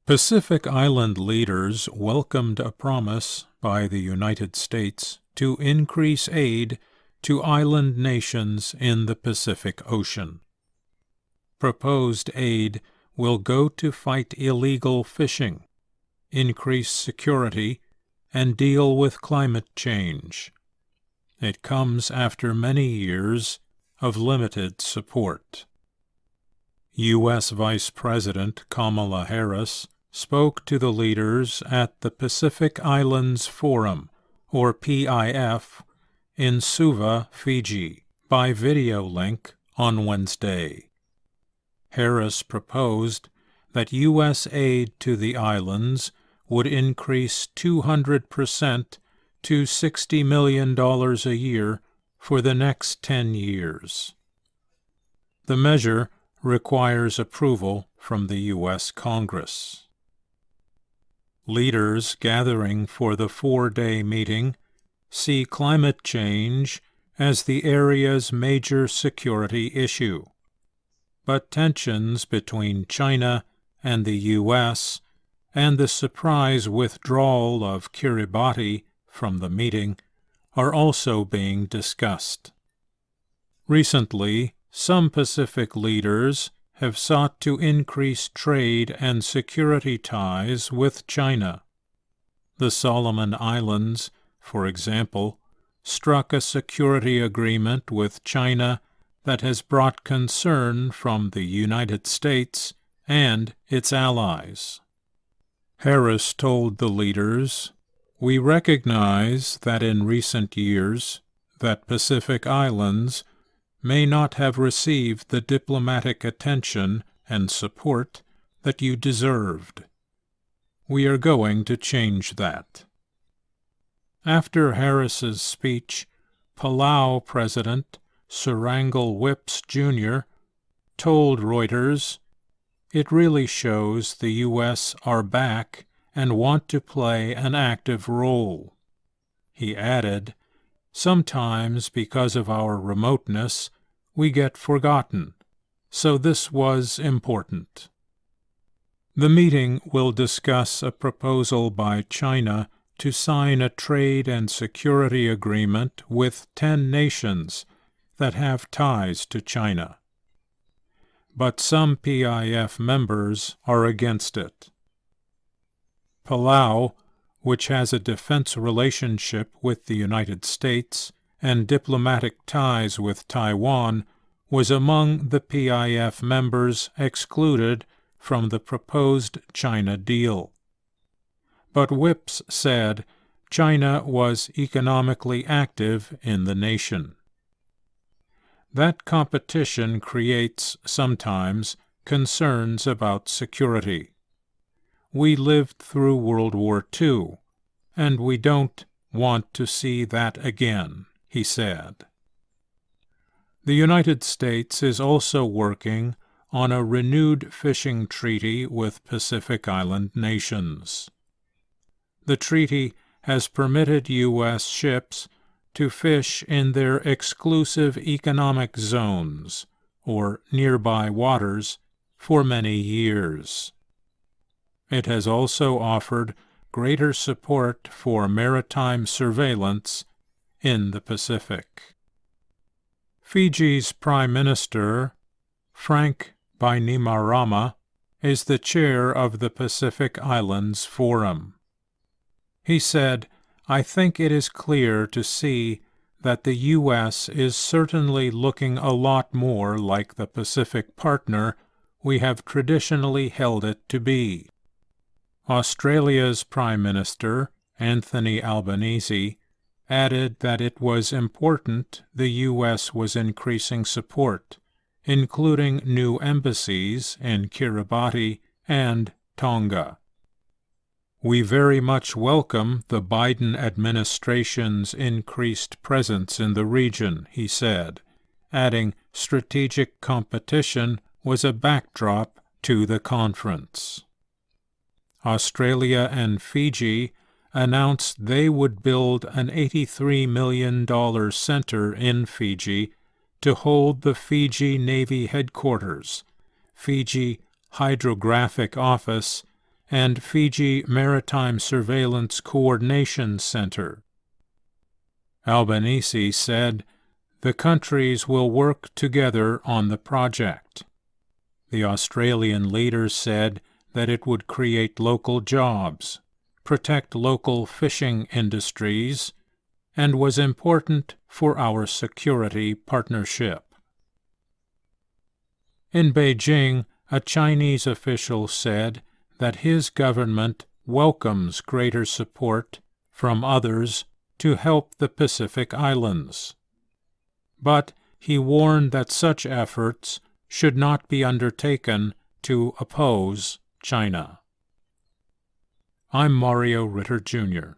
Pacific Island leaders welcomed a promise by the United States to increase aid to island nations in the Pacific Ocean. Proposed aid will go to fight illegal fishing, increase security, and deal with climate change. It comes after many years of limited support. U.S. Vice President Kamala Harris spoke to the leaders at the Pacific Islands Forum, or PIF, in Suva, Fiji, by video link on Wednesday. Harris proposed that U.S. aid to the islands would increase 200% to $60 million a year for the next 10 years. The measure requires approval from the U.S. Congress. Leaders gathering for the 4-day meeting see climate change as the area's major security issue, but tensions between China and the U.S. and the surprise withdrawal of Kiribati from the meeting are also being discussed. Recently, some Pacific leaders have sought to increase trade and security ties with China. The Solomon Islands, for example, struck a security agreement with China that has brought concern from the United States and its allies. Harris told the leaders, "We recognize that in recent years that Pacific Islands may not have received the diplomatic attention and support that you deserved. We are going to change that." After Harris's speech, Palau President Surangel Whipps, Jr. told Reuters, "It really shows the U.S. are back and want to play an active role." He added, "Sometimes because of our remoteness, we get forgotten, so this was important." The meeting will discuss a proposal by China to sign a trade and security agreement with 10 nations that have ties to China. But some PIF members are against it. Palau, which has a defense relationship with the United States and diplomatic ties with Taiwan, was among the PIF members excluded from the proposed China deal. But Whipps said China was economically active in the nation. That competition creates, sometimes, concerns about security. We lived through World War II, and we don't want to see that again, he said. The United States is also working on a renewed fishing treaty with Pacific Island nations. The treaty has permitted U.S. ships to fish in their exclusive economic zones, or nearby waters, for many years. It has also offered greater support for maritime surveillance in the Pacific. Fiji's Prime Minister, Frank Bainimarama, is the chair of the Pacific Islands Forum. He said, "I think it is clear to see that the U.S. is certainly looking a lot more like the Pacific partner we have traditionally held it to be." Australia's Prime Minister, Anthony Albanese, added that it was important the U.S. was increasing support, including new embassies in Kiribati and Tonga. "We very much welcome the Biden administration's increased presence in the region," he said, adding strategic competition was a backdrop to the conference. Australia and Fiji announced they would build an $83 million center in Fiji to hold the Fiji Navy headquarters, Fiji Hydrographic Office, and Fiji Maritime Surveillance Coordination Center. Albanese said, "The countries will work together on the project." The Australian leader said that it would create local jobs, protect local fishing industries, and was important for our security partnership. In Beijing, a Chinese official said that his government welcomes greater support from others to help the Pacific Islands. But he warned that such efforts should not be undertaken to oppose China. I'm Mario Ritter, Jr.